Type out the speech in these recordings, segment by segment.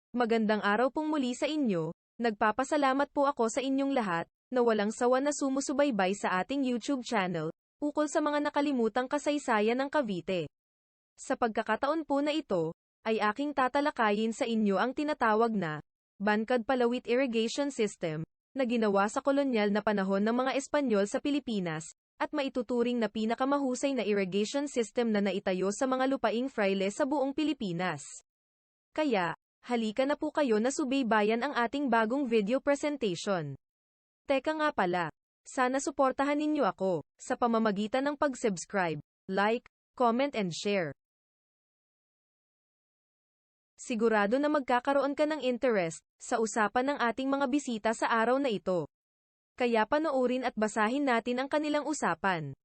Magandang araw pong muli sa inyo. Nagpapasalamat po ako sa inyong lahat, na walang sawa na sumusubaybay sa ating YouTube channel, ukol sa mga nakalimutang kasaysayan ng Cavite. Sa pagkakataon po na ito, ay aking tatalakayin sa inyo ang tinatawag na Bancad Palawit Irrigation System, na ginawa sa kolonyal na panahon ng mga Espanyol sa Pilipinas, at maituturing na pinakamahusay na irrigation system na naitayo sa mga lupaing fraile sa buong Pilipinas. Kaya, halika na po kayo na subaybayan ang ating bagong video presentation. Teka nga pala, sana suportahan ninyo ako, sa pamamagitan ng pag-subscribe, like, comment and share. Sigurado na magkakaroon ka ng interest, sa usapan ng ating mga bisita sa araw na ito. Kaya panoorin at basahin natin ang kanilang usapan.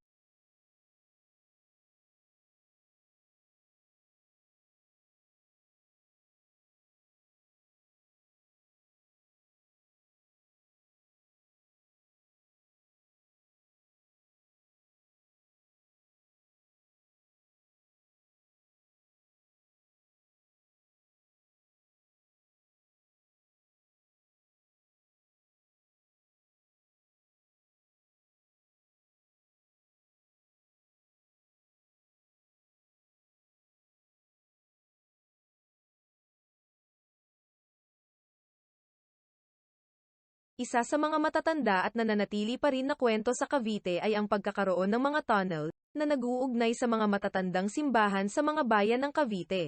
Isa sa mga matatanda at nananatili pa rin na kwento sa Cavite ay ang pagkakaroon ng mga tunnel, na nag-uugnay sa mga matatandang simbahan sa mga bayan ng Cavite.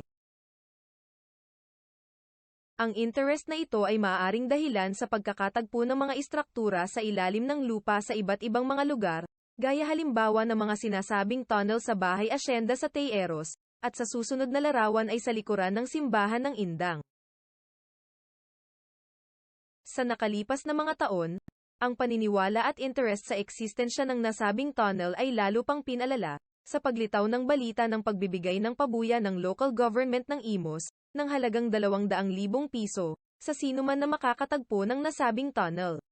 Ang interest na ito ay maaaring dahilan sa pagkakatagpo ng mga istruktura sa ilalim ng lupa sa iba't ibang mga lugar, gaya halimbawa ng mga sinasabing tunnel sa Bahay Asyenda sa Teeros, at sa susunod na larawan ay sa likuran ng simbahan ng Indang. Sa nakalipas na mga taon, ang paniniwala at interest sa eksistensya ng nasabing tunnel ay lalo pang pinalala, sa paglitaw ng balita ng pagbibigay ng pabuya ng local government ng Imus, ng halagang 200,000 piso, sa sinuman na makakatagpo ng nasabing tunnel.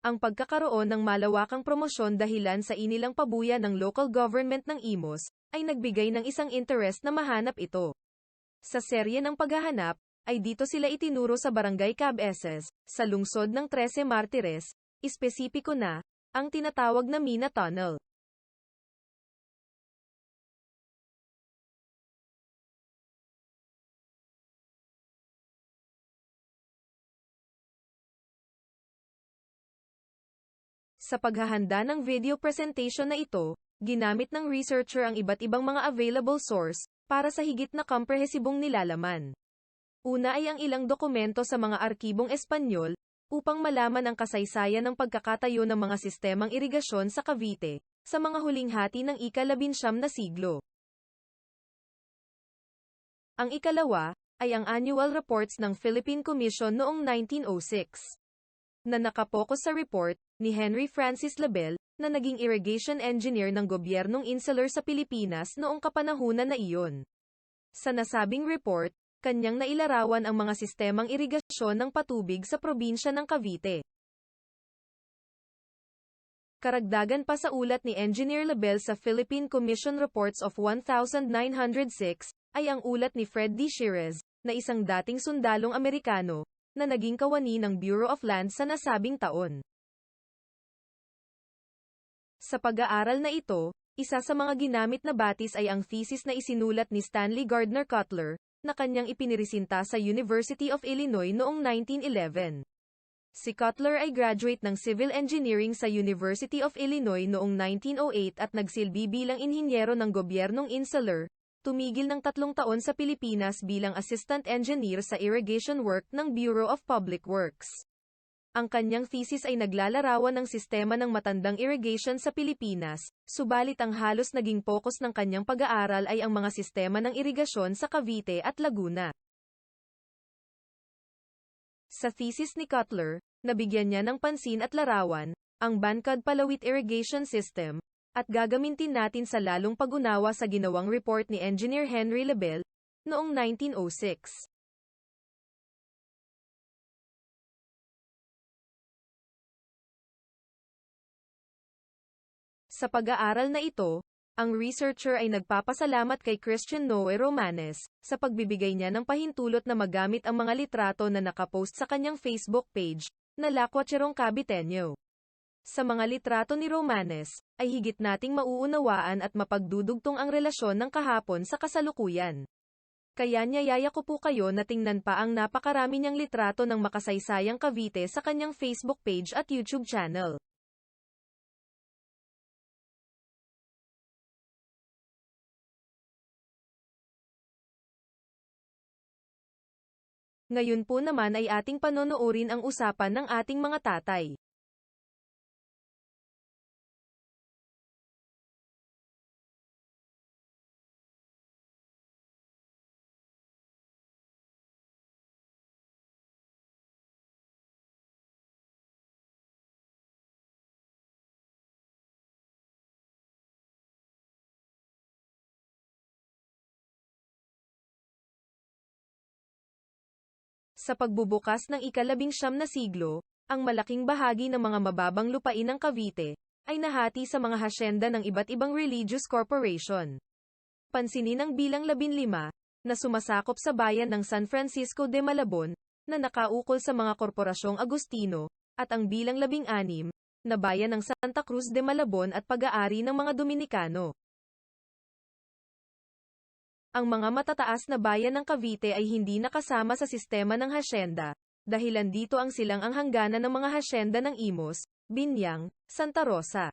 Ang pagkakaroon ng malawakang promosyon dahilan sa inilang pabuya ng local government ng Imus, ay nagbigay ng isang interest na mahanap ito. Sa serye ng paghahanap, ay dito sila itinuro sa Barangay Cabeces, sa lungsod ng 13 Martires, espesipiko na, ang tinatawag na Mina Tunnel. Sa paghahanda ng video presentation na ito, ginamit ng researcher ang iba't ibang mga available source, para sa higit na komprehensibong nilalaman. Una ay ang ilang dokumento sa mga arkibong Espanyol, upang malaman ang kasaysayan ng pagkakatayo ng mga sistemang irigasyon sa Cavite, sa mga huling hati ng ika-19 na siglo. Ang ikalawa, ay ang annual reports ng Philippine Commission noong 1906. Na nakapokus sa report, ni Henry Francis Label, na naging irrigation engineer ng gobyernong insular sa Pilipinas noong kapanahunan na iyon. Sa nasabing report, kanyang nailarawan ang mga sistemang irigasyon ng patubig sa probinsya ng Cavite. Karagdagan pa sa ulat ni Engineer Label sa Philippine Commission Reports of 1906, ay ang ulat ni Fred D. Shirez, na isang dating sundalong Amerikano, na naging kawani ng Bureau of Land sa nasabing taon. Sa pag-aaral na ito, isa sa mga ginamit na batis ay ang thesis na isinulat ni Stanley Gardner Cutler, na kanyang ipiniresinta sa University of Illinois noong 1911. Si Cutler ay graduate ng Civil Engineering sa University of Illinois noong 1908 at nagsilbi bilang inhinyero ng gobyernong insular, tumigil ng 3 taon sa Pilipinas bilang assistant engineer sa irrigation work ng Bureau of Public Works. Ang kanyang thesis ay naglalarawan ng sistema ng matandang irrigation sa Pilipinas, subalit ang halos naging focus ng kanyang pag-aaral ay ang mga sistema ng irigasyon sa Cavite at Laguna. Sa thesis ni Cutler, nabigyan niya ng pansin at larawan, ang Bancad Palawit Irrigation System, at gagamitin natin sa lalong pag-unawa sa ginawang report ni Engineer Henry Label, noong 1906. Sa pag-aaral na ito, Ang researcher ay nagpapasalamat kay Christian Noe Romanes sa pagbibigay niya ng pahintulot na magamit ang mga litrato na nakapost sa kanyang Facebook page, na La Cuacherong Caviteño. Sa mga litrato ni Romanes, ay higit nating mauunawaan at mapagdudugtong ang relasyon ng kahapon sa kasalukuyan. Kaya niyayaya ko po kayo na tingnan pa ang napakarami niyang litrato ng makasaysayang Cavite sa kanyang Facebook page at YouTube channel. Ngayon po naman ay ating panonoorin ang usapan ng ating mga tatay. Sa pagbubukas ng ika-19 na siglo, ang malaking bahagi ng mga mababang lupain ng Cavite ay nahati sa mga hasyenda ng iba't ibang religious corporation. Pansinin ang bilang 15 na sumasakop sa bayan ng San Francisco de Malabon na nakaukol sa mga korporasyong Agustino, at ang bilang 16 na bayan ng Santa Cruz de Malabon at pag-aari ng mga Dominikano. Ang mga matataas na bayan ng Cavite ay hindi nakasama sa sistema ng hasyenda, dahilan dito ang silang ang hangganan ng mga hasyenda ng Imos, Binyang, Santa Rosa.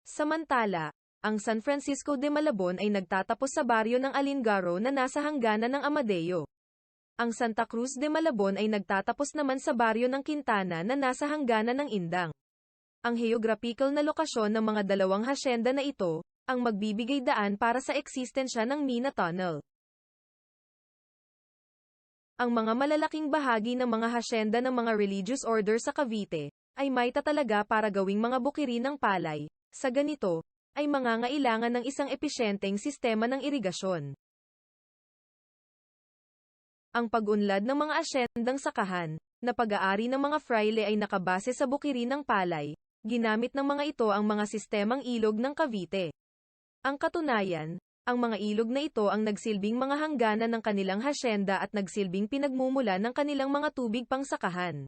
Samantala, ang San Francisco de Malabon ay nagtatapos sa baryo ng Alingaro na nasa hangganan ng Amadeo. Ang Santa Cruz de Malabon ay nagtatapos naman sa baryo ng Quintana na nasa hangganan ng Indang. Ang geographical na lokasyon ng mga dalawang hasyenda na ito ang magbibigay daan para sa eksistensya ng Mina Tunnel. Ang mga malalaking bahagi ng mga hasyenda ng mga religious order sa Cavite ay may tatalaga para gawing mga bukirin ng palay. Sa ganito, ay mangangailangan ng isang episyenteng sistema ng irigasyon. Ang pag-unlad ng mga asyendang sakahan, na pag-aari ng mga fraile ay nakabase sa bukirin ng palay. Ginamit ng mga ito ang mga sistemang ilog ng Cavite. Ang katunayan, ang mga ilog na ito ang nagsilbing mga hangganan ng kanilang hasyenda at nagsilbing pinagmumula ng kanilang mga tubig pangsakahan.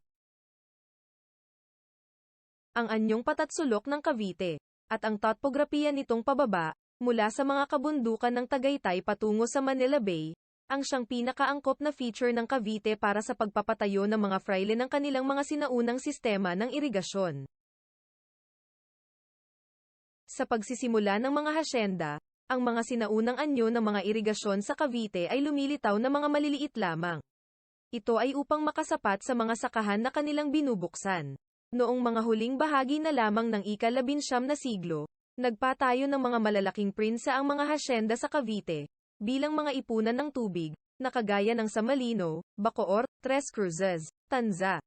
Ang anyong patatsulok ng Cavite, at ang topografiya nitong pababa, mula sa mga kabundukan ng Tagaytay patungo sa Manila Bay, ang siyang pinakaangkop na feature ng Cavite para sa pagpapatayo ng mga fraile ng kanilang mga sinaunang sistema ng irigasyon. Sa pagsisimula ng mga hasyenda, ang mga sinaunang anyo ng mga irigasyon sa Cavite ay lumilitaw na mga maliliit lamang. Ito ay upang makasapat sa mga sakahan na kanilang binubuksan. Noong mga huling bahagi na lamang ng ika-19 na siglo, nagpatayo ng mga malalaking prinsa ang mga hasyenda sa Cavite, bilang mga ipunan ng tubig, na kagaya ng Samalino, Bacoor, Tres Cruces, Tanza.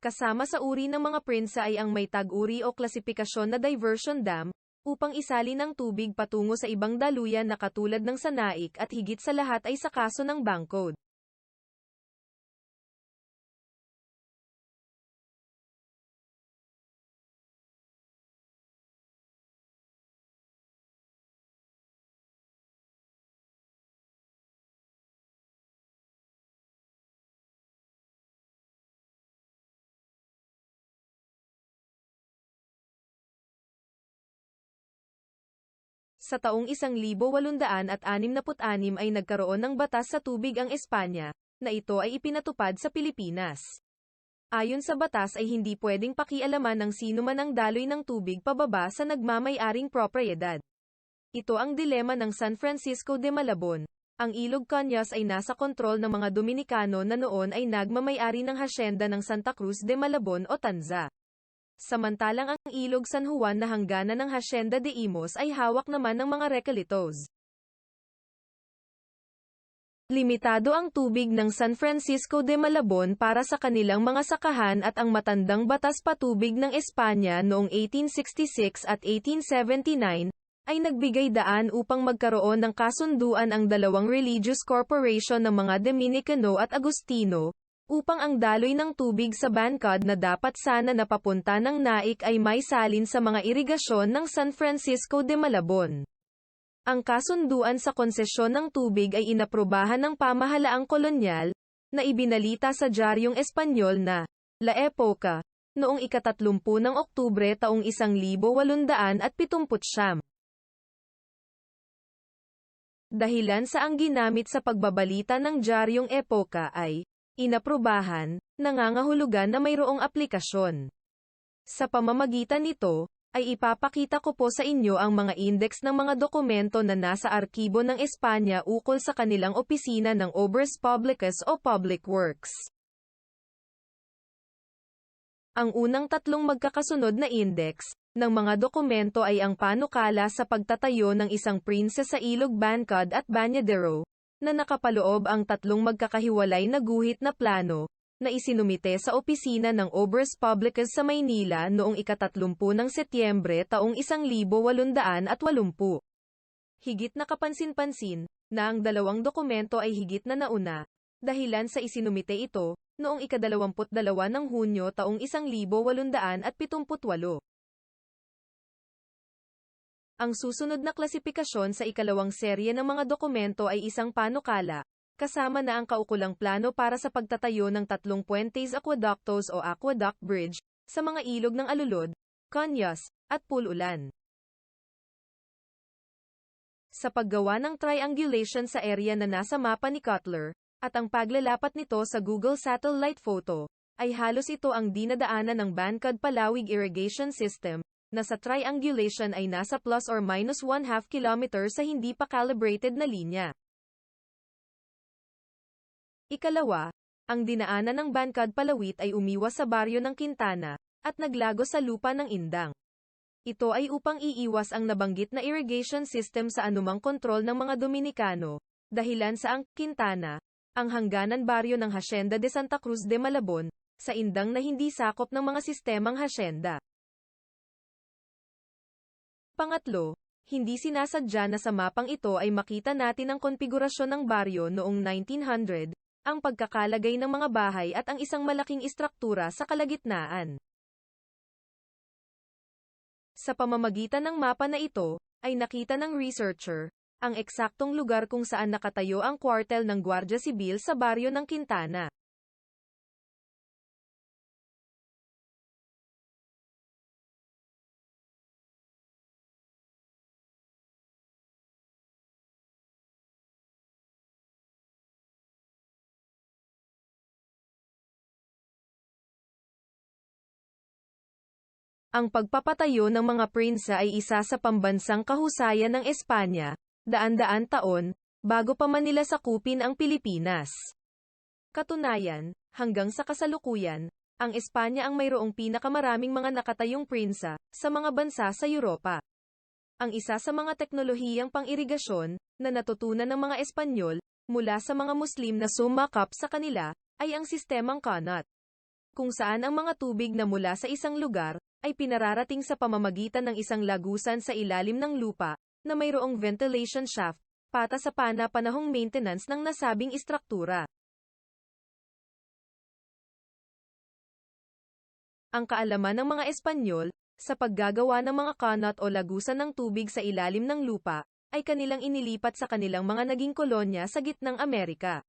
Kasama sa uri ng mga prinsa ay ang may tag-uri o klasifikasyon na diversion dam, upang isalin ang tubig patungo sa ibang daluyan na katulad ng Sanaik at higit sa lahat ay sa kaso ng Bangkod. Sa taong 1866 ay nagkaroon ng batas sa tubig ang Espanya, na ito ay ipinatupad sa Pilipinas. Ayon sa batas ay hindi pwedeng pakialaman ng sinuman ang daloy ng tubig pababa sa nagmamay-aring propriedad. Ito ang dilema ng San Francisco de Malabon. Ang Ilog Cañas ay nasa kontrol ng mga Dominikano na noon ay nagmamay-ari ng hasyenda ng Santa Cruz de Malabon o Tanza. Samantalang ang Ilog San Juan na hangganan ng Hacienda de Imos ay hawak naman ng mga Recolitos. Limitado ang tubig ng San Francisco de Malabon para sa kanilang mga sakahan at ang matandang batas patubig ng Espanya noong 1866 at 1879 ay nagbigay daan upang magkaroon ng kasunduan ang dalawang religious corporation ng mga Dominicano at Agustino, upang ang daloy ng tubig sa Bancod na dapat sana napapunta ng Naik ay may salin sa mga irigasyon ng San Francisco de Malabon. Ang kasunduan sa konsesyon ng tubig ay inaprubahan ng pamahalaang kolonyal, na ibinalita sa Diaryong Espanyol na La Época, noong ika-30 ng Oktubre taong 1879. Dahilan sa ang ginamit sa pagbabalita ng Diaryong Epoka ay inaprubahan, nangangahulugan na mayroong aplikasyon. Sa pamamagitan nito, ay ipapakita ko po sa inyo ang mga index ng mga dokumento na nasa arkibo ng Espanya ukol sa kanilang opisina ng Obras Publicas o Public Works. Ang unang tatlong magkakasunod na index ng mga dokumento ay ang panukala sa pagtatayo ng isang prinsesa sa Ilog Bancod at Bañadero, na nakapaloob ang tatlong magkakahiwalay na guhit na plano, na isinumite sa opisina ng Obras Publicas sa Maynila noong ika-30 ng Setyembre taong 1880. Higit na kapansin-pansin, na ang dalawang dokumento ay higit na nauna, dahilan sa isinumite ito, noong ika-22 ng Hunyo taong 1878. Ang susunod na klasifikasyon sa ikalawang serye ng mga dokumento ay isang panukala, kasama na ang kaukulang plano para sa pagtatayo ng 3 puentes aqueductos o aqueduct bridge, sa mga ilog ng Alulod, Cañas, at Pululan. Sa paggawa ng triangulation sa area na nasa mapa ni Cutler, at ang paglalapat nito sa Google Satellite Photo, ay halos ito ang dinadaanan ng Bancod-Palawig Irrigation System, na sa triangulation ay nasa plus or minus 1/2 kilometer sa hindi pa calibrated na linya. Ikalawa, ang dinaanan ng Bancod-Palawit ay umiwas sa baryo ng Quintana, at naglago sa lupa ng Indang. Ito ay upang iiwas ang nabanggit na irrigation system sa anumang kontrol ng mga Dominikano, dahilan sa ang Quintana, ang hangganan baryo ng Hacienda de Santa Cruz de Malabon, sa Indang na hindi sakop ng mga sistemang hacienda. Pangatlo, hindi sinasadya na sa mapang ito ay makita natin ang konfigurasyon ng baryo noong 1900, ang pagkakalagay ng mga bahay at ang isang malaking istruktura sa kalagitnaan. Sa pamamagitan ng mapa na ito, ay nakita ng researcher, ang eksaktong lugar kung saan nakatayo ang kwartel ng Guardia Sibil sa baryo ng Quintana. Ang pagpapatayo ng mga prinsa ay isa sa pambansang kahusayan ng Espanya, daan-daan taon, bago pa man nila sakupin ang Pilipinas. Katunayan, hanggang sa kasalukuyan, ang Espanya ang mayroong pinakamaraming mga nakatayong prinsa, sa mga bansa sa Europa. Ang isa sa mga teknolohiyang pang-irigasyon, na natutunan ng mga Espanyol, mula sa mga Muslim na sumakap sa kanila, ay ang sistemang kanat, kung saan ang mga tubig na mula sa isang lugar, ay pinararating sa pamamagitan ng isang lagusan sa ilalim ng lupa, na mayroong ventilation shaft, para sa pana-panahong maintenance ng nasabing istruktura. Ang kaalaman ng mga Espanyol, sa paggagawa ng mga kanat o lagusan ng tubig sa ilalim ng lupa, ay kanilang inilipat sa kanilang mga naging kolonya sa gitnang Amerika.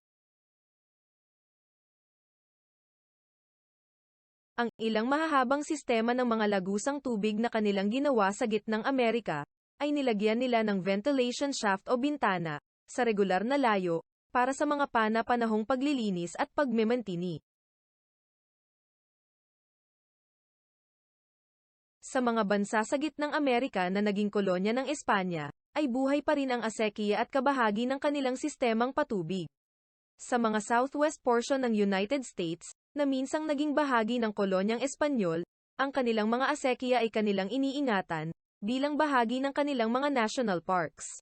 Ang ilang mahahabang sistema ng mga lagusang tubig na kanilang ginawa sa gitnang Amerika, ay nilagyan nila ng ventilation shaft o bintana, sa regular na layo, para sa mga pana-panahong paglilinis at pagmemantini. Sa mga bansa sa gitnang Amerika na naging kolonya ng Espanya, ay buhay pa rin ang asekiya at kabahagi ng kanilang sistemang patubig. Sa mga southwest portion ng United States, na minsang naging bahagi ng kolonyang Espanyol, ang kanilang mga asekiya ay kanilang iniingatan, bilang bahagi ng kanilang mga national parks.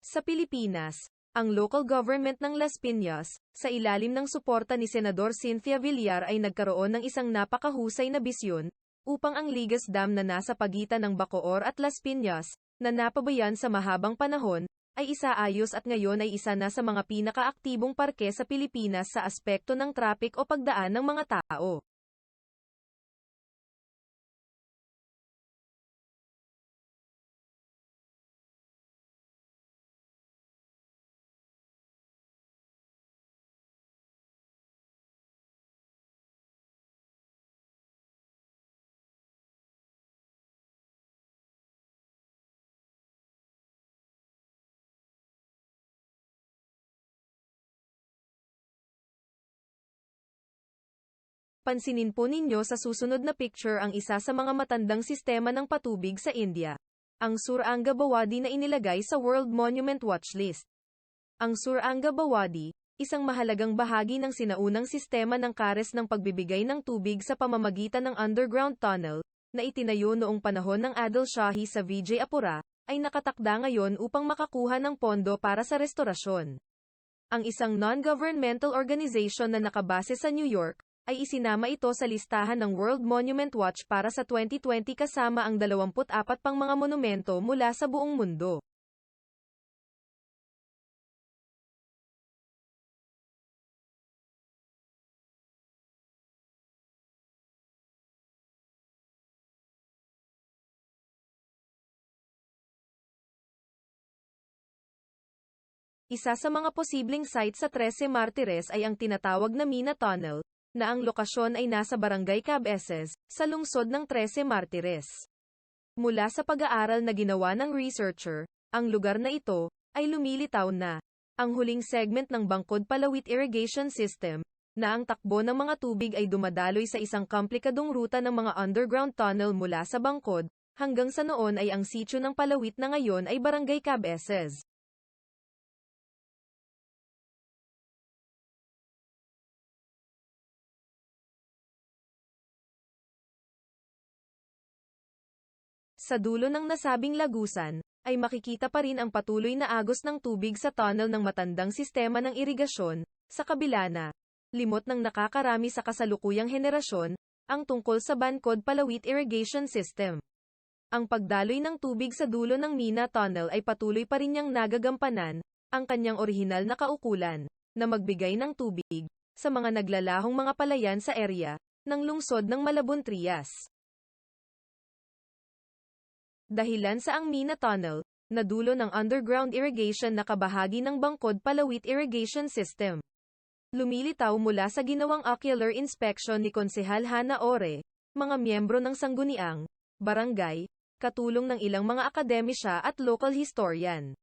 Sa Pilipinas, ang local government ng Las Piñas, sa ilalim ng suporta ni Senador Cynthia Villar ay nagkaroon ng isang napakahusay na bisyon, upang ang Ligas Dam na nasa pagitan ng Bacoor at Las Piñas, na napabayan sa mahabang panahon, ay isaayos at ngayon ay isa na sa mga pinakaaktibong parke sa Pilipinas sa aspekto ng traffic o pagdaan ng mga tao. Pansinin po ninyo sa susunod na picture ang isa sa mga matandang sistema ng patubig sa India. Ang Suranga Bawadi na inilagay sa World Monument Watch List. Ang Suranga Bawadi, isang mahalagang bahagi ng sinaunang sistema ng kares ng pagbibigay ng tubig sa pamamagitan ng underground tunnel, na itinayo noong panahon ng Adil Shahi sa Vijayapura, ay nakatakda ngayon upang makakuha ng pondo para sa restorasyon. Ang isang non-governmental organization na nakabase sa New York, ay isinama ito sa listahan ng World Monument Watch para sa 2020 kasama ang 24 pang mga monumento mula sa buong mundo. Isa sa mga posibleng site sa Trece Martires ay ang tinatawag na Mina Tunnel, na ang lokasyon ay nasa Barangay Cabeces, sa lungsod ng Trece Martires. Mula sa pag-aaral na ginawa ng researcher, ang lugar na ito, ay lumilitaw na ang huling segment ng Bangkod Palawit Irrigation System, na ang takbo ng mga tubig ay dumadaloy sa isang komplikadong ruta ng mga underground tunnel mula sa Bangkod, hanggang sa noon ay ang sitio ng Palawit na ngayon ay Barangay Cabeces. Sa dulo ng nasabing lagusan, ay makikita pa rin ang patuloy na agos ng tubig sa tunnel ng matandang sistema ng irigasyon, sa kabila na limot ng nakakarami sa kasalukuyang henerasyon, ang tungkol sa Bangkod Palawit Irrigation System. Ang pagdaloy ng tubig sa dulo ng Mina Tunnel ay patuloy pa rin niyang nagagampanan, ang kanyang orihinal na kaukulan, na magbigay ng tubig, sa mga naglalahong mga palayan sa area, ng lungsod ng Malabon Trias. Dahilan sa ang Mina Tunnel, na dulo ng underground irrigation na kabahagi ng Bangkod Palawit Irrigation System. Lumilitaw mula sa ginawang ocular inspection ni Konsehal Hana Ore, mga miyembro ng sangguniang barangay, katulong ng ilang mga akademisya at local historian.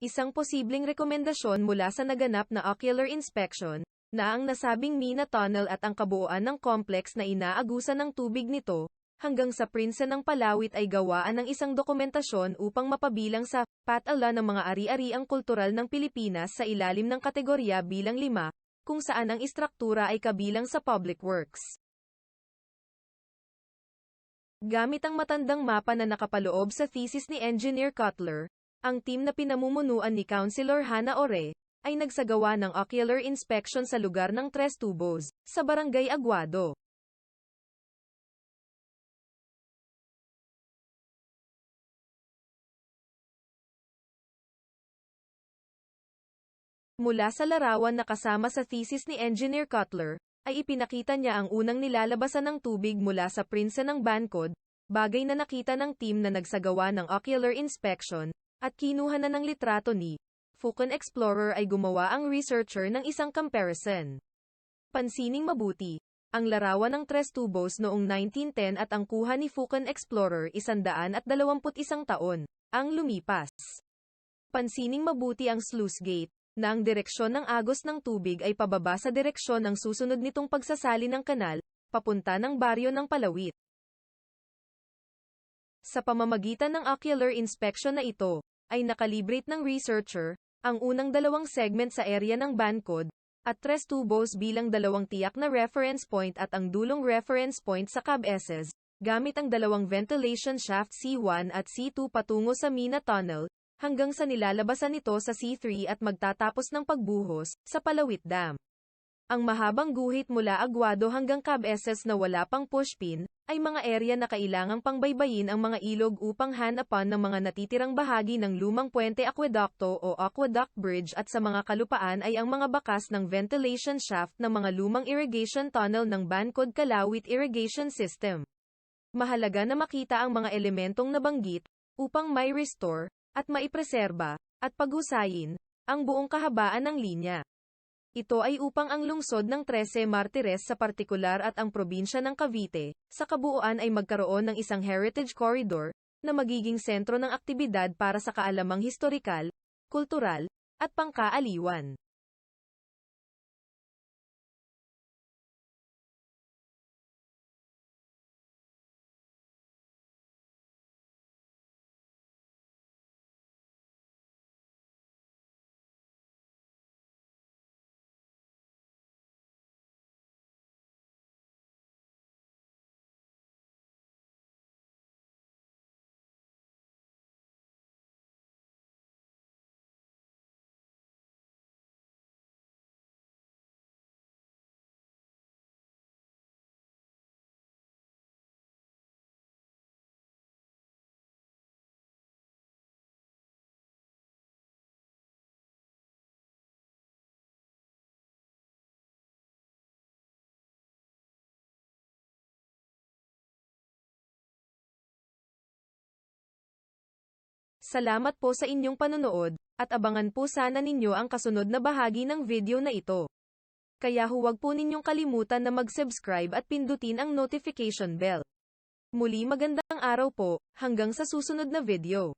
Isang posibleng rekomendasyon mula sa naganap na ocular inspection, na ang nasabing Mina Tunnel at ang kabuuan ng complex na inaagusan ng tubig nito, hanggang sa Prince ng Palawit ay gawaan ng isang dokumentasyon upang mapabilang sa patala ng mga ari-ariang kultural ng Pilipinas sa ilalim ng kategorya bilang 5, kung saan ang istruktura ay kabilang sa public works. Gamit ang matandang mapa na nakapaloob sa thesis ni Engineer Cutler, ang team na pinamumunuan ni Councilor Hana Ore, ay nagsagawa ng ocular inspection sa lugar ng Tres Tubos, sa Barangay Aguado. Mula sa larawan na kasama sa thesis ni Engineer Cutler, ay ipinakita niya ang unang nilalabasan ng tubig mula sa Prince ng Bangkod, bagay na nakita ng team na nagsagawa ng ocular inspection, at kinuha na ng litrato ni Fukan Explorer ay gumawa ang researcher ng isang comparison. Pansining mabuti, ang larawan ng Tres Tubos noong 1910 at ang kuha ni Fukan Explorer 121 taon, ang lumipas. Pansining mabuti ang sluice gate, na ang direksyon ng agos ng tubig ay pababa sa direksyon ng susunod nitong pagsasali ng kanal, papunta ng baryo ng Palawit. Sa pamamagitan ng ocular inspection na ito, ay nakalibrate ng researcher, ang unang dalawang segment sa area ng Bangkod, at Tres Tubos bilang dalawang tiyak na reference point at ang dulong reference point sa Cabeces, gamit ang dalawang ventilation shaft C1 at C2 patungo sa Mina Tunnel, hanggang sa nilalabasan nito sa C3 at magtatapos ng pagbuhos, sa Palawit Dam. Ang mahabang guhit mula Aguado hanggang Cabeces na wala pang pushpin, ay mga area na kailangang pangbaybayin ang mga ilog upang hanapan ng mga natitirang bahagi ng lumang puente aqueducto o aqueduct bridge at sa mga kalupaan ay ang mga bakas ng ventilation shaft ng mga lumang irrigation tunnel ng Bangkod Kalawit Irrigation System. Mahalaga na makita ang mga elementong nabanggit, upang may restore, at maipreserba, at paghusayin, ang buong kahabaan ng linya. Ito ay upang ang lungsod ng Trece Martires sa partikular at ang probinsya ng Cavite, sa kabuuan ay magkaroon ng isang heritage corridor, na magiging sentro ng aktibidad para sa kaalamang historikal, kultural, at pangkaaliwan. Salamat po sa inyong panonood, at abangan po sana ninyo ang kasunod na bahagi ng video na ito. Kaya huwag po ninyong kalimutan na mag-subscribe at pindutin ang notification bell. Muli magandang araw po, hanggang sa susunod na video.